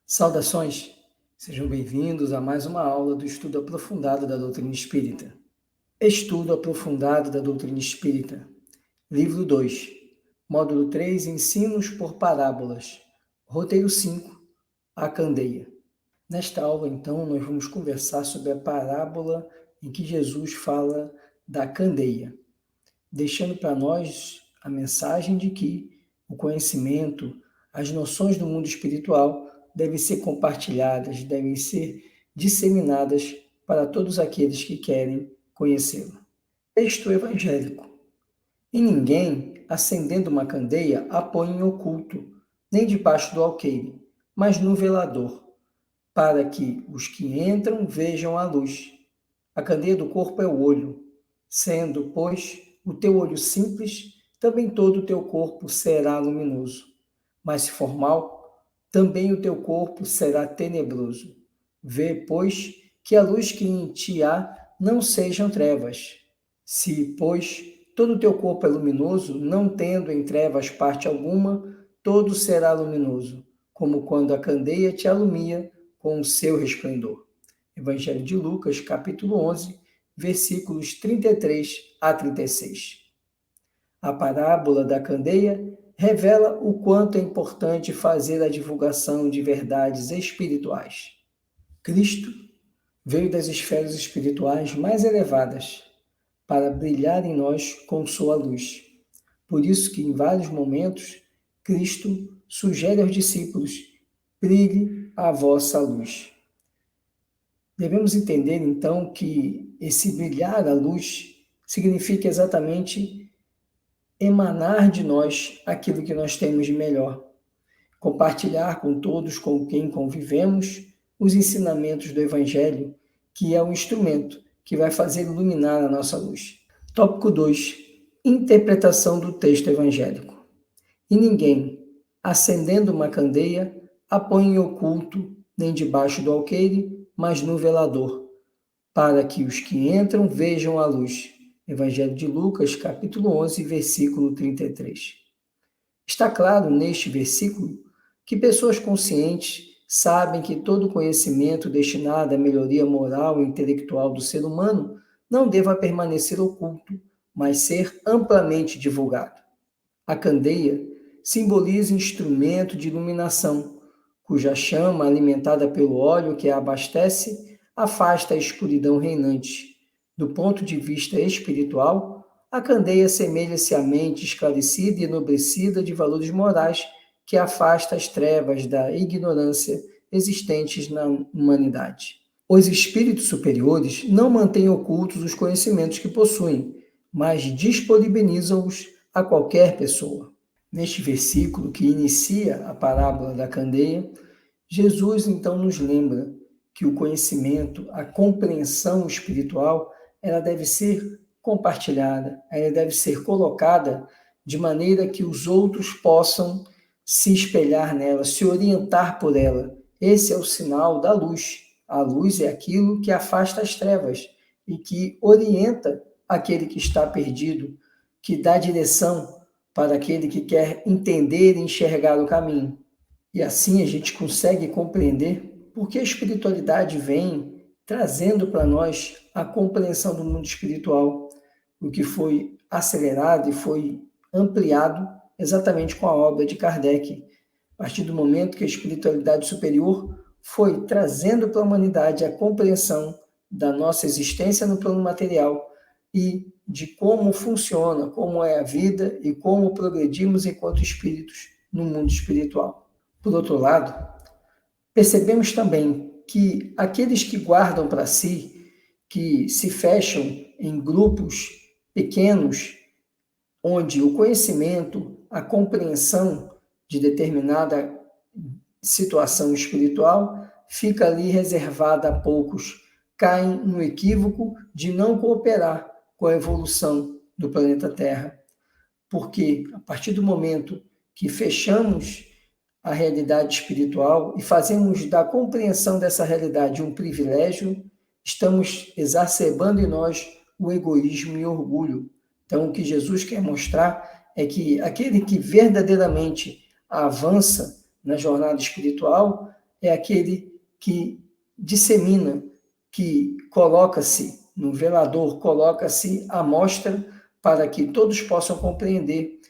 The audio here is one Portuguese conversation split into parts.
Saudações! Sejam bem-vindos a mais uma aula do Estudo Aprofundado da Doutrina Espírita. Estudo Aprofundado da Doutrina Espírita. Livro 2. Módulo 3. Ensinos por Parábolas. Roteiro 5. A Candeia. Nesta aula, então, nós vamos conversar sobre a parábola em que Jesus fala da candeia, deixando para nós a mensagem de que o conhecimento, as noções do mundo espiritual devem ser compartilhadas, devem ser disseminadas para todos aqueles que querem conhecê-lo. Texto evangélico. E ninguém, acendendo uma candeia, a põe em oculto, nem debaixo do alqueire, mas no velador, para que os que entram vejam a luz. A candeia do corpo é o olho. Sendo, pois, o teu olho simples, também todo o teu corpo será luminoso. Mas se for mau, também o teu corpo será tenebroso. Vê, pois, que a luz que em ti há não sejam trevas. Se, pois, todo o teu corpo é luminoso, não tendo em trevas parte alguma, todo será luminoso, como quando a candeia te alumia com o seu resplendor. Evangelho de Lucas, capítulo 11, versículos 33 a 36. A parábola da candeia revela o quanto é importante fazer a divulgação de verdades espirituais. Cristo veio das esferas espirituais mais elevadas para brilhar em nós com sua luz. Por isso que, em vários momentos, Cristo sugere aos discípulos: brilhe a vossa luz. Devemos entender, então, que esse brilhar a luz significa exatamente emanar de nós aquilo que nós temos de melhor, compartilhar com todos com quem convivemos os ensinamentos do Evangelho, que é o instrumento que vai fazer iluminar a nossa luz. Tópico 2. Interpretação do texto evangélico. E ninguém, acendendo uma candeia, a põe em oculto, nem debaixo do alqueire, mas no velador, para que os que entram vejam a luz. Evangelho de Lucas, capítulo 11, versículo 33. Está claro neste versículo que pessoas conscientes sabem que todo conhecimento destinado à melhoria moral e intelectual do ser humano não deva permanecer oculto, mas ser amplamente divulgado. A candeia simboliza instrumento de iluminação, cuja chama, alimentada pelo óleo que a abastece, afasta a escuridão reinante. Do ponto de vista espiritual, a candeia assemelha-se à mente esclarecida e enobrecida de valores morais que afasta as trevas da ignorância existentes na humanidade. Os espíritos superiores não mantêm ocultos os conhecimentos que possuem, mas disponibilizam-os a qualquer pessoa. Neste versículo que inicia a parábola da candeia, Jesus então nos lembra que o conhecimento, a compreensão espiritual, ela deve ser compartilhada, ela deve ser colocada de maneira que os outros possam se espelhar nela, se orientar por ela. Esse é o sinal da luz. A luz é aquilo que afasta as trevas e que orienta aquele que está perdido, que dá direção para aquele que quer entender e enxergar o caminho. E assim a gente consegue compreender porque a espiritualidade vem trazendo para nós a compreensão do mundo espiritual, o que foi acelerado e foi ampliado exatamente com a obra de Kardec. A partir do momento que a espiritualidade superior foi trazendo para a humanidade a compreensão da nossa existência no plano material e de como funciona, como é a vida e como progredimos enquanto espíritos no mundo espiritual. Por outro lado, percebemos também que aqueles que guardam para si, que se fecham em grupos pequenos, onde o conhecimento, a compreensão de determinada situação espiritual fica ali reservada a poucos, caem no equívoco de não cooperar com a evolução do planeta Terra. Porque a partir do momento que fechamos a realidade espiritual e fazemos da compreensão dessa realidade um privilégio, estamos exacerbando em nós o egoísmo e o orgulho. Então, o que Jesus quer mostrar é que aquele que verdadeiramente avança na jornada espiritual, é aquele que dissemina, que coloca-se no velador, coloca-se à mostra para que todos possam compreender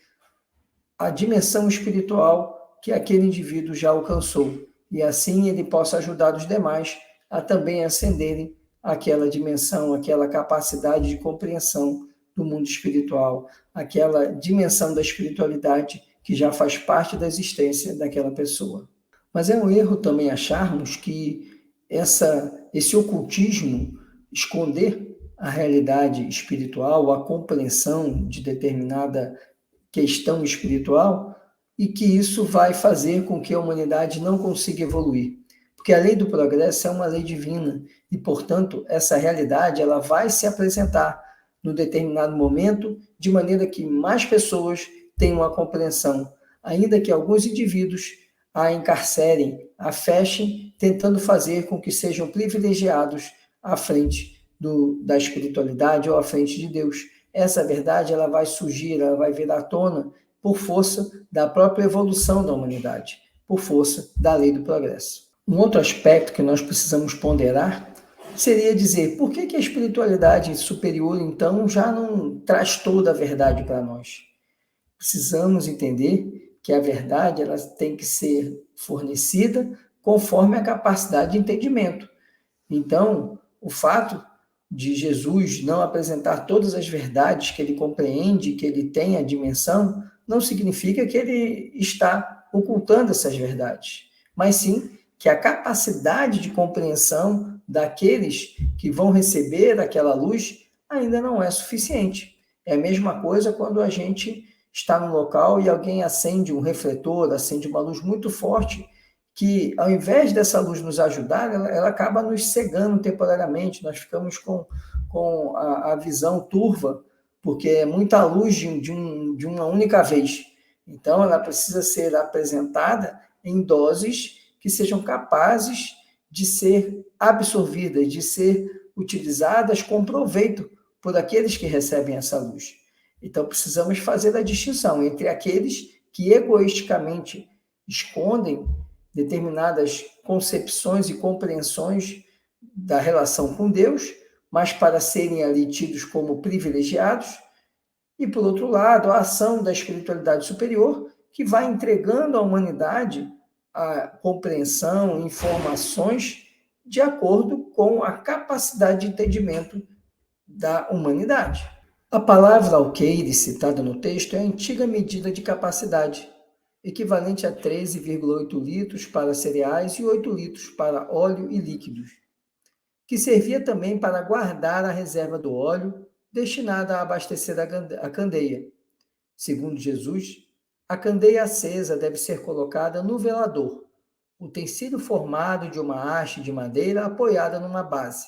a dimensão espiritual que aquele indivíduo já alcançou. E assim ele possa ajudar os demais a também ascenderem aquela dimensão, aquela capacidade de compreensão do mundo espiritual, aquela dimensão da espiritualidade que já faz parte da existência daquela pessoa. Mas é um erro também acharmos que esse ocultismo, esconder a realidade espiritual, a compreensão de determinada questão espiritual, e que isso vai fazer com que a humanidade não consiga evoluir. Porque a lei do progresso é uma lei divina e, portanto, essa realidade ela vai se apresentar no determinado momento de maneira que mais pessoas tenham a compreensão, ainda que alguns indivíduos a encarcerem, a fechem, tentando fazer com que sejam privilegiados à frente da espiritualidade ou à frente de Deus. Essa verdade ela vai surgir, ela vai vir à tona por força da própria evolução da humanidade, por força da lei do progresso. Um outro aspecto que nós precisamos ponderar seria dizer, por que a espiritualidade superior, então, já não traz toda a verdade para nós? Precisamos entender que a verdade ela tem que ser fornecida conforme a capacidade de entendimento. Então, o fato de Jesus não apresentar todas as verdades que ele compreende, que ele tem a dimensão, não significa que ele está ocultando essas verdades, mas sim que a capacidade de compreensão daqueles que vão receber aquela luz ainda não é suficiente. É a mesma coisa quando a gente está num local e alguém acende um refletor, acende uma luz muito forte, que ao invés dessa luz nos ajudar, ela acaba nos cegando temporariamente, nós ficamos com a visão turva, porque é muita luz de uma única vez. Então, ela precisa ser apresentada em doses que sejam capazes de ser absorvidas, de ser utilizadas com proveito por aqueles que recebem essa luz. Então, precisamos fazer a distinção entre aqueles que egoisticamente escondem determinadas concepções e compreensões da relação com Deus, mas para serem ali tidos como privilegiados, e, por outro lado, a ação da espiritualidade superior, que vai entregando à humanidade a compreensão, informações de acordo com a capacidade de entendimento da humanidade. A palavra alqueire, citada no texto, é a antiga medida de capacidade, equivalente a 13,8 litros para cereais e 8 litros para óleo e líquidos, que servia também para guardar a reserva do óleo destinada a abastecer a candeia. Segundo Jesus, a candeia acesa deve ser colocada no velador, utensílio formado de uma haste de madeira apoiada numa base,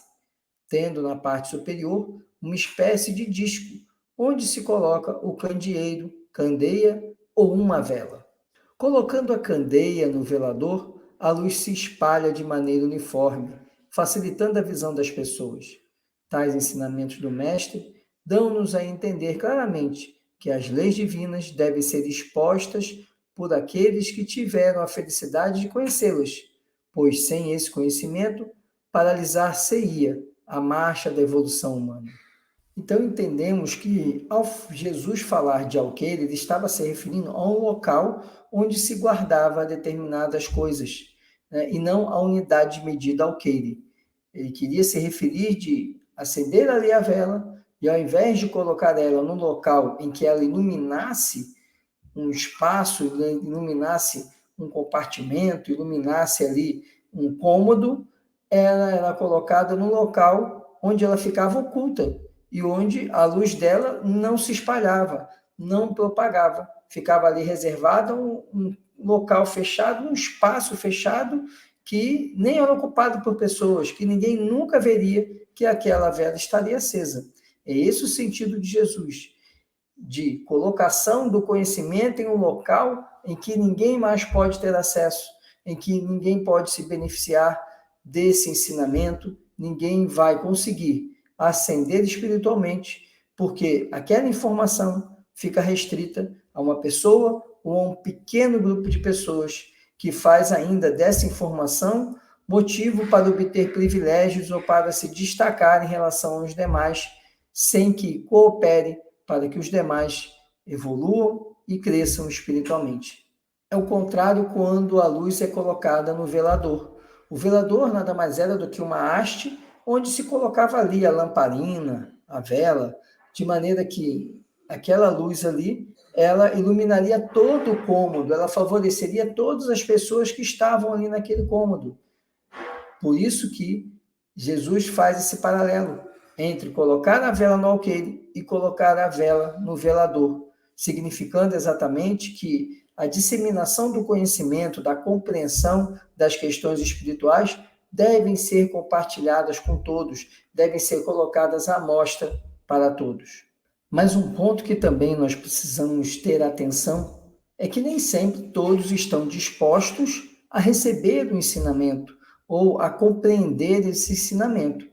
tendo na parte superior uma espécie de disco, onde se coloca o candeeiro, candeia ou uma vela. Colocando a candeia no velador, a luz se espalha de maneira uniforme, facilitando a visão das pessoas. Tais ensinamentos do Mestre dão-nos a entender claramente que as leis divinas devem ser expostas por aqueles que tiveram a felicidade de conhecê-las, pois sem esse conhecimento, paralisar-se-ia a marcha da evolução humana. Então entendemos que ao Jesus falar de alqueire, ele estava se referindo a um local onde se guardava determinadas coisas, né, e não a unidade de medida alqueire. Ele queria se referir de acender ali a vela e ao invés de colocar ela num local em que ela iluminasse um espaço, iluminasse um compartimento, iluminasse ali um cômodo, ela era colocada num local onde ela ficava oculta e onde a luz dela não se espalhava, não propagava. Ficava ali reservada um local fechado, um espaço fechado que nem era ocupado por pessoas, que ninguém nunca veria que aquela vela estaria acesa. É esse o sentido de Jesus, de colocação do conhecimento em um local em que ninguém mais pode ter acesso, em que ninguém pode se beneficiar desse ensinamento, ninguém vai conseguir ascender espiritualmente, porque aquela informação fica restrita a uma pessoa ou a um pequeno grupo de pessoas que faz ainda dessa informação motivo para obter privilégios ou para se destacar em relação aos demais, sem que coopere para que os demais evoluam e cresçam espiritualmente. É o contrário quando a luz é colocada no velador. O velador nada mais era do que uma haste onde se colocava ali a lamparina, a vela, de maneira que aquela luz ali, ela iluminaria todo o cômodo, ela favoreceria todas as pessoas que estavam ali naquele cômodo. Por isso que Jesus faz esse paralelo entre colocar a vela no alqueire e colocar a vela no velador, significando exatamente que a disseminação do conhecimento, da compreensão das questões espirituais devem ser compartilhadas com todos, devem ser colocadas à mostra para todos. Mas um ponto que também nós precisamos ter atenção é que nem sempre todos estão dispostos a receber o ensinamento ou a compreender esse ensinamento.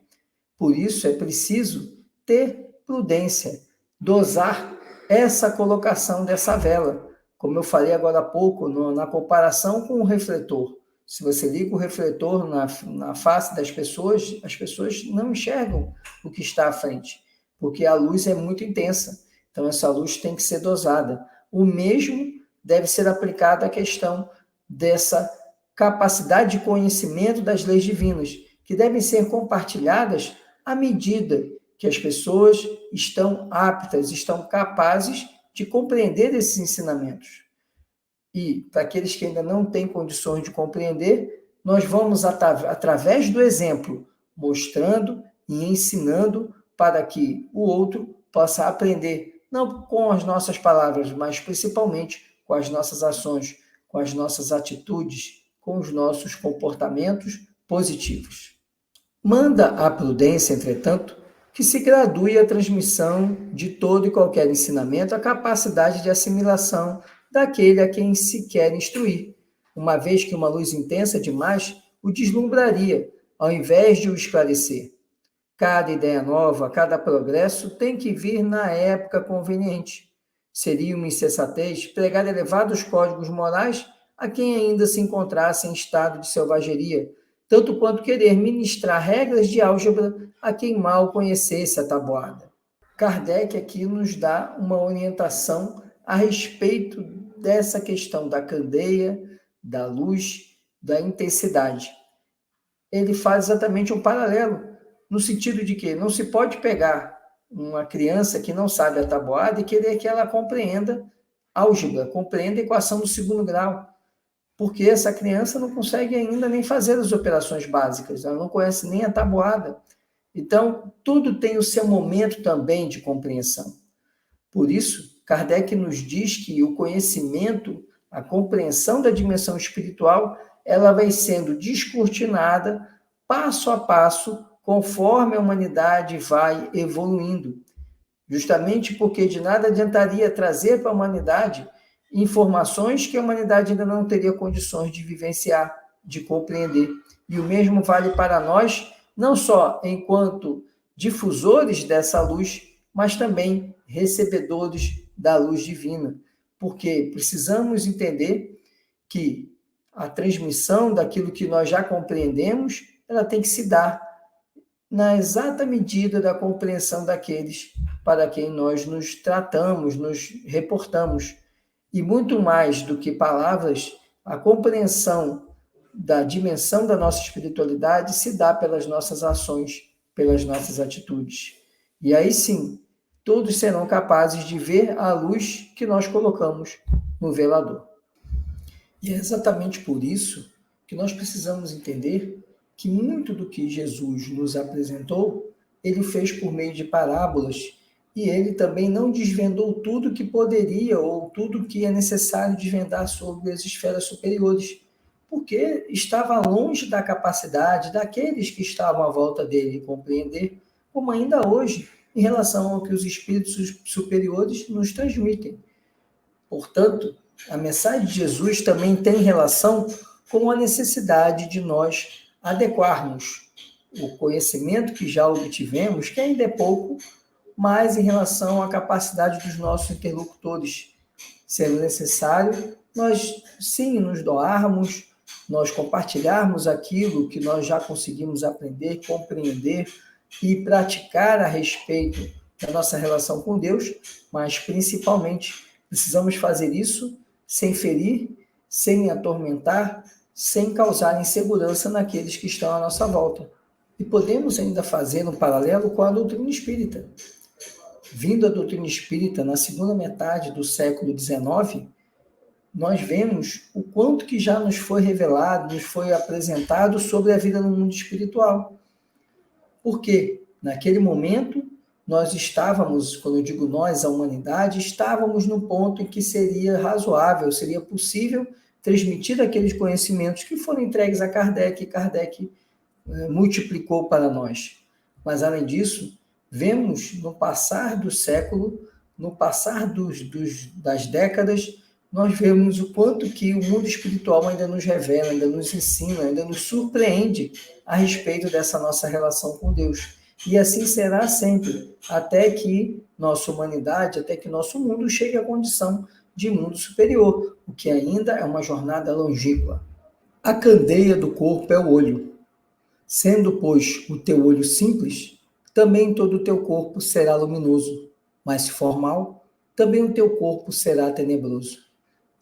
Por isso é preciso ter prudência, dosar essa colocação dessa vela. Como eu falei agora há pouco, na comparação com o refletor. Se você liga o refletor na face das pessoas, as pessoas não enxergam o que está à frente, porque a luz é muito intensa. Então, essa luz tem que ser dosada. O mesmo deve ser aplicado à questão dessa capacidade de conhecimento das leis divinas, que devem ser compartilhadas à medida que as pessoas estão aptas, estão capazes de compreender esses ensinamentos. E, para aqueles que ainda não têm condições de compreender, nós vamos, através do exemplo, mostrando e ensinando para que o outro possa aprender, não com as nossas palavras, mas principalmente com as nossas ações, com as nossas atitudes, com os nossos comportamentos positivos. Manda a prudência, entretanto, que se gradue a transmissão de todo e qualquer ensinamento à capacidade de assimilação daquele a quem se quer instruir, uma vez que uma luz intensa demais o deslumbraria, ao invés de o esclarecer. Cada ideia nova, cada progresso tem que vir na época conveniente. Seria uma insensatez pregar elevados códigos morais a quem ainda se encontrasse em estado de selvageria, tanto quanto querer ministrar regras de álgebra a quem mal conhecesse a tabuada. Kardec aqui nos dá uma orientação a respeito dessa questão da candeia, da luz, da intensidade. Ele faz exatamente um paralelo, no sentido de que não se pode pegar uma criança que não sabe a tabuada e querer que ela compreenda álgebra, compreenda a equação do segundo grau, porque essa criança não consegue ainda nem fazer as operações básicas, ela não conhece nem a tabuada. Então, tudo tem o seu momento também de compreensão. Por isso, Kardec nos diz que o conhecimento, a compreensão da dimensão espiritual, ela vai sendo descortinada passo a passo, conforme a humanidade vai evoluindo. Justamente porque de nada adiantaria trazer para a humanidade informações que a humanidade ainda não teria condições de vivenciar, de compreender. E o mesmo vale para nós, não só enquanto difusores dessa luz, mas também recebedores da luz divina, porque precisamos entender que a transmissão daquilo que nós já compreendemos, ela tem que se dar na exata medida da compreensão daqueles para quem nós nos tratamos, nos reportamos. E muito mais do que palavras, a compreensão da dimensão da nossa espiritualidade se dá pelas nossas ações, pelas nossas atitudes. E aí sim, todos serão capazes de ver a luz que nós colocamos no velador. E é exatamente por isso que nós precisamos entender que muito do que Jesus nos apresentou, ele fez por meio de parábolas, e ele também não desvendou tudo que poderia ou tudo que é necessário desvendar sobre as esferas superiores, porque estava longe da capacidade daqueles que estavam à volta dele compreender, como ainda hoje, em relação ao que os espíritos superiores nos transmitem. Portanto, a mensagem de Jesus também tem relação com a necessidade de nós adequarmos o conhecimento que já obtivemos, que ainda é pouco, mas em relação à capacidade dos nossos interlocutores, sendo necessário nós sim nos doarmos, nós compartilharmos aquilo que nós já conseguimos aprender, compreender e praticar a respeito da nossa relação com Deus, mas principalmente precisamos fazer isso sem ferir, sem atormentar, sem causar insegurança naqueles que estão à nossa volta. E podemos ainda fazer um paralelo com a doutrina espírita. Vindo a doutrina espírita na segunda metade do século XIX, nós vemos o quanto que já nos foi revelado, nos foi apresentado sobre a vida no mundo espiritual. Porque naquele momento nós estávamos, quando eu digo nós, a humanidade, estávamos no ponto em que seria razoável, seria possível transmitir aqueles conhecimentos que foram entregues a Kardec, e Kardec multiplicou para nós. Mas, além disso, vemos no passar do século, no passar das décadas, nós vemos o quanto que o mundo espiritual ainda nos revela, ainda nos ensina, ainda nos surpreende a respeito dessa nossa relação com Deus. E assim será sempre, até que nossa humanidade, até que nosso mundo chegue à condição de mundo superior, o que ainda é uma jornada longínqua. A candeia do corpo é o olho. Sendo, pois, o teu olho simples, também todo o teu corpo será luminoso, mas se for mal, também o teu corpo será tenebroso.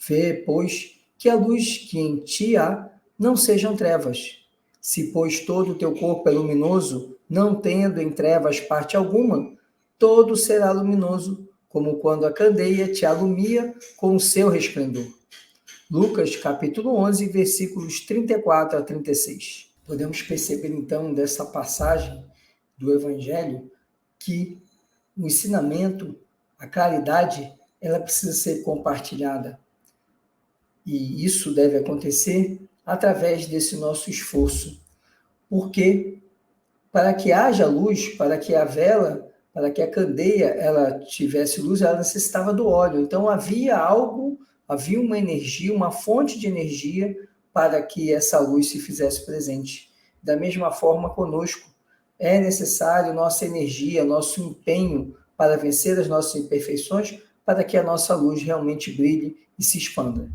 Vê, pois, que a luz que em ti há não sejam trevas. Se, pois, todo o teu corpo é luminoso, não tendo em trevas parte alguma, todo será luminoso, como quando a candeia te alumia com o seu resplendor. Lucas, capítulo 11, versículos 34 a 36. Podemos perceber, então, dessa passagem do Evangelho, que o ensinamento, a caridade, ela precisa ser compartilhada. E isso deve acontecer através desse nosso esforço. Porque para que haja luz, para que a vela, para que a candeia ela tivesse luz, ela necessitava do óleo. Então havia algo, havia uma energia, uma fonte de energia para que essa luz se fizesse presente. Da mesma forma conosco, é necessário nossa energia, nosso empenho para vencer as nossas imperfeições, para que a nossa luz realmente brilhe e se expanda.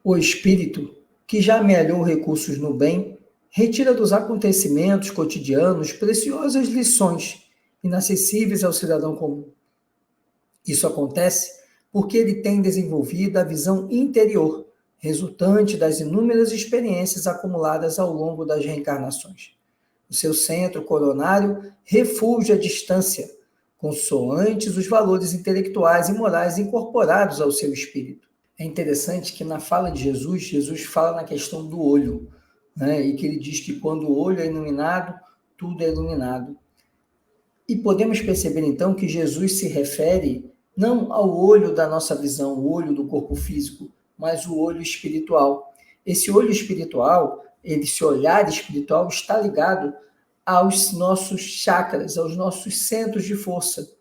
O espírito, que já amealhou recursos no bem, retira dos acontecimentos cotidianos preciosas lições inacessíveis ao cidadão comum. Isso acontece porque ele tem desenvolvido a visão interior, resultante das inúmeras experiências acumuladas ao longo das reencarnações. O seu centro coronário refulge a distância, consoantes os valores intelectuais e morais incorporados ao seu espírito. É interessante que na fala de Jesus, Jesus fala na questão do olho, né? E que ele diz que quando o olho é iluminado, tudo é iluminado. E podemos perceber então que Jesus se refere não ao olho da nossa visão, o olho do corpo físico, mas o olho espiritual. Esse olho espiritual, esse olhar espiritual está ligado aos nossos chakras, aos nossos centros de força.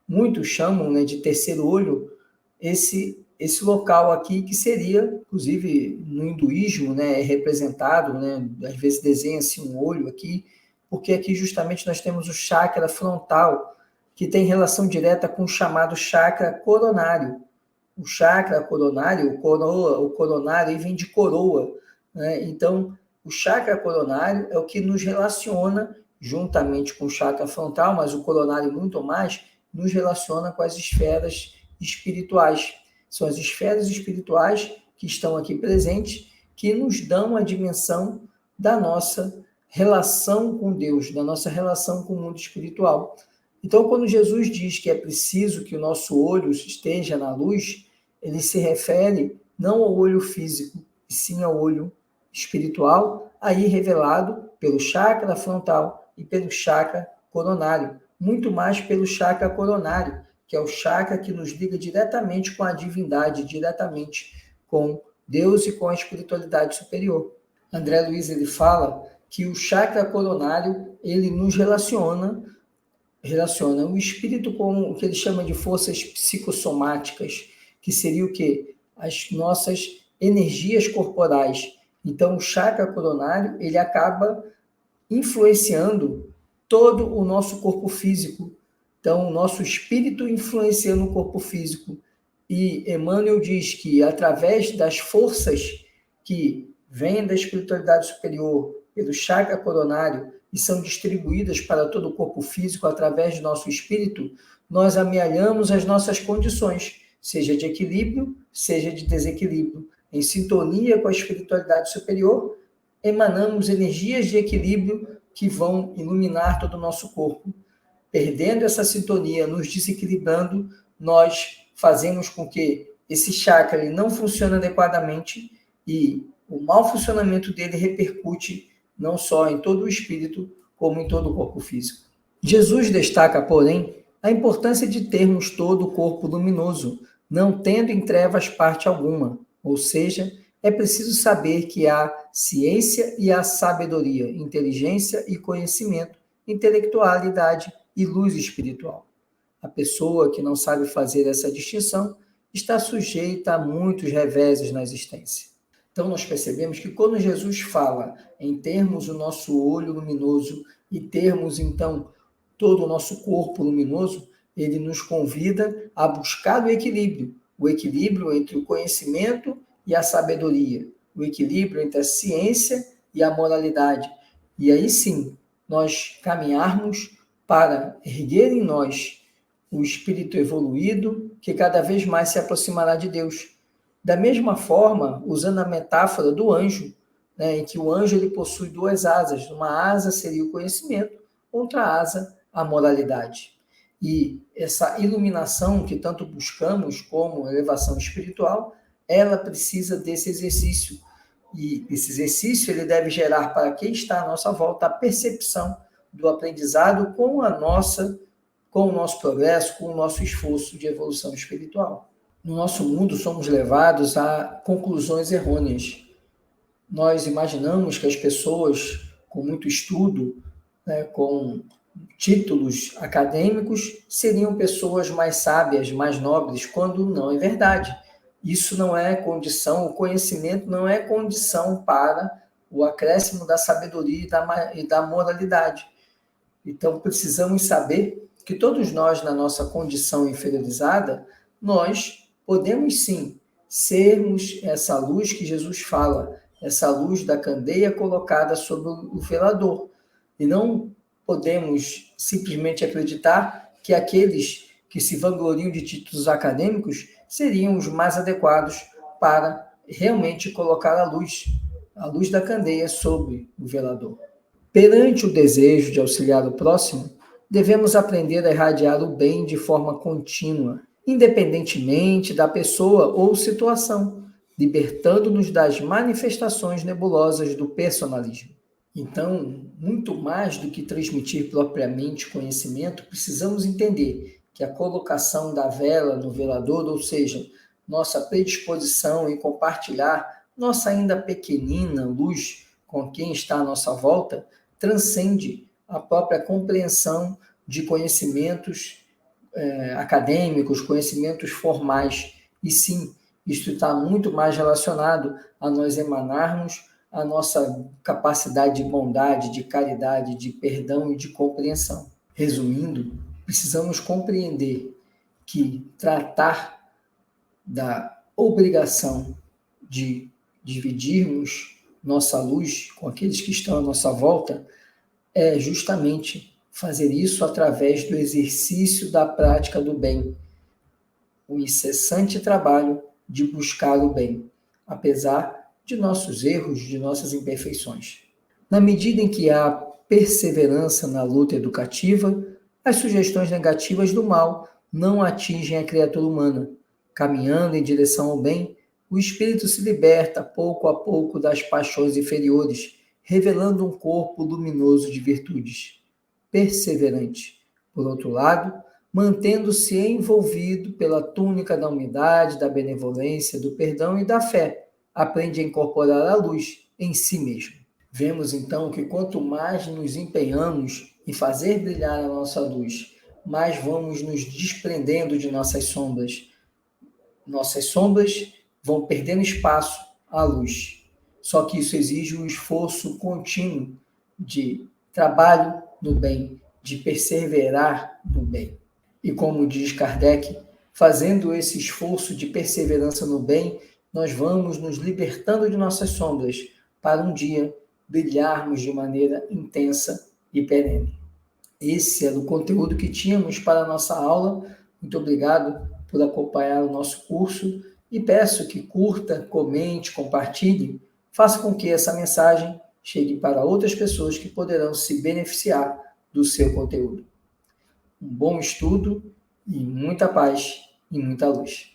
Muitos chamam, né, de terceiro olho esse local aqui, que seria, inclusive no hinduísmo, né, é representado, né, às vezes desenha-se um olho aqui, porque aqui justamente nós temos o chakra frontal, que tem relação direta com o chamado chakra coronário. O chakra coronário, o coronário, vem de coroa, né? Então, o chakra coronário é o que nos relaciona, juntamente com o chakra frontal, mas o coronário muito mais, nos relaciona com as esferas espirituais. São as esferas espirituais que estão aqui presentes, que nos dão a dimensão da nossa relação com Deus, da nossa relação com o mundo espiritual. Então, quando Jesus diz que é preciso que o nosso olho esteja na luz, ele se refere não ao olho físico, e sim ao olho espiritual, aí revelado pelo chakra frontal e pelo chakra coronário, muito mais pelo chakra coronário, que é o chakra que nos liga diretamente com a divindade, diretamente com Deus e com a espiritualidade superior. André Luiz, ele fala que o chakra coronário, ele nos relaciona o espírito com o que ele chama de forças psicossomáticas, que seria o quê? As nossas energias corporais. Então, o chakra coronário, ele acaba influenciando todo o nosso corpo físico. Então, o nosso espírito influenciando o corpo físico. E Emmanuel diz que, através das forças que vêm da espiritualidade superior, pelo chakra coronário, e são distribuídas para todo o corpo físico através do nosso espírito, nós amealhamos as nossas condições, seja de equilíbrio, seja de desequilíbrio. Em sintonia com a espiritualidade superior, emanamos energias de equilíbrio que vão iluminar todo o nosso corpo. Perdendo essa sintonia, nos desequilibrando, nós fazemos com que esse chakra ele não funcione adequadamente e o mau funcionamento dele repercute não só em todo o espírito, como em todo o corpo físico. Jesus destaca, porém, a importância de termos todo o corpo luminoso, não tendo em trevas parte alguma, ou seja, é preciso saber que há ciência e há sabedoria, inteligência e conhecimento, intelectualidade e luz espiritual. A pessoa que não sabe fazer essa distinção está sujeita a muitos reveses na existência. Então, nós percebemos que quando Jesus fala em termos o nosso olho luminoso e termos, então, todo o nosso corpo luminoso, ele nos convida a buscar o equilíbrio entre o conhecimento e a sabedoria, o equilíbrio entre a ciência e a moralidade. E aí sim, nós caminharmos para erguer em nós o espírito evoluído que cada vez mais se aproximará de Deus. Da mesma forma, usando a metáfora do anjo, né, em que o anjo ele possui duas asas. Uma asa seria o conhecimento, outra asa a moralidade. E essa iluminação que tanto buscamos como elevação espiritual, ela precisa desse exercício. E esse exercício ele deve gerar para quem está à nossa volta a percepção do aprendizado com o nosso progresso, com o nosso esforço de evolução espiritual. No nosso mundo, somos levados a conclusões errôneas. Nós imaginamos que as pessoas com muito estudo, né, com títulos acadêmicos, seriam pessoas mais sábias, mais nobres, quando não é verdade. Isso não é condição, o conhecimento não é condição para o acréscimo da sabedoria e da moralidade. Então, precisamos saber que todos nós, na nossa condição inferiorizada, nós podemos sim sermos essa luz que Jesus fala, essa luz da candeia colocada sobre o velador. E não podemos simplesmente acreditar que aqueles que se vangloriam de títulos acadêmicos seriam os mais adequados para realmente colocar a luz da candeia sobre o velador. Perante o desejo de auxiliar o próximo, devemos aprender a irradiar o bem de forma contínua, independentemente da pessoa ou situação, libertando-nos das manifestações nebulosas do personalismo. Então, muito mais do que transmitir propriamente conhecimento, precisamos entender que a colocação da vela no velador, ou seja, nossa predisposição em compartilhar nossa ainda pequenina luz com quem está à nossa volta, transcende a própria compreensão de conhecimentos acadêmicos, conhecimentos formais. E sim, isto está muito mais relacionado a nós emanarmos a nossa capacidade de bondade, de caridade, de perdão e de compreensão. Resumindo, precisamos compreender que tratar da obrigação de dividirmos nossa luz com aqueles que estão à nossa volta é justamente fazer isso através do exercício da prática do bem, o incessante trabalho de buscar o bem, apesar de nossos erros, de nossas imperfeições. Na medida em que há perseverança na luta educativa, as sugestões negativas do mal não atingem a criatura humana. Caminhando em direção ao bem, o espírito se liberta pouco a pouco das paixões inferiores, revelando um corpo luminoso de virtudes. Perseverante. Por outro lado, mantendo-se envolvido pela túnica da humildade, da benevolência, do perdão e da fé, aprende a incorporar a luz em si mesmo. Vemos então que quanto mais nos empenhamos em fazer brilhar a nossa luz, mais vamos nos desprendendo de nossas sombras. Nossas sombras vão perdendo espaço à luz. Só que isso exige um esforço contínuo de trabalho no bem, de perseverar no bem. E como diz Kardec, Fazendo esse esforço de perseverança no bem, nós vamos nos libertando de nossas sombras para um dia brilharmos de maneira intensa e perene. Esse era o conteúdo que tínhamos para a nossa aula. Muito obrigado por acompanhar o nosso curso e peço que curta, comente, compartilhe, faça com que essa mensagem chegue para outras pessoas que poderão se beneficiar do seu conteúdo. Um bom estudo e muita paz e muita luz.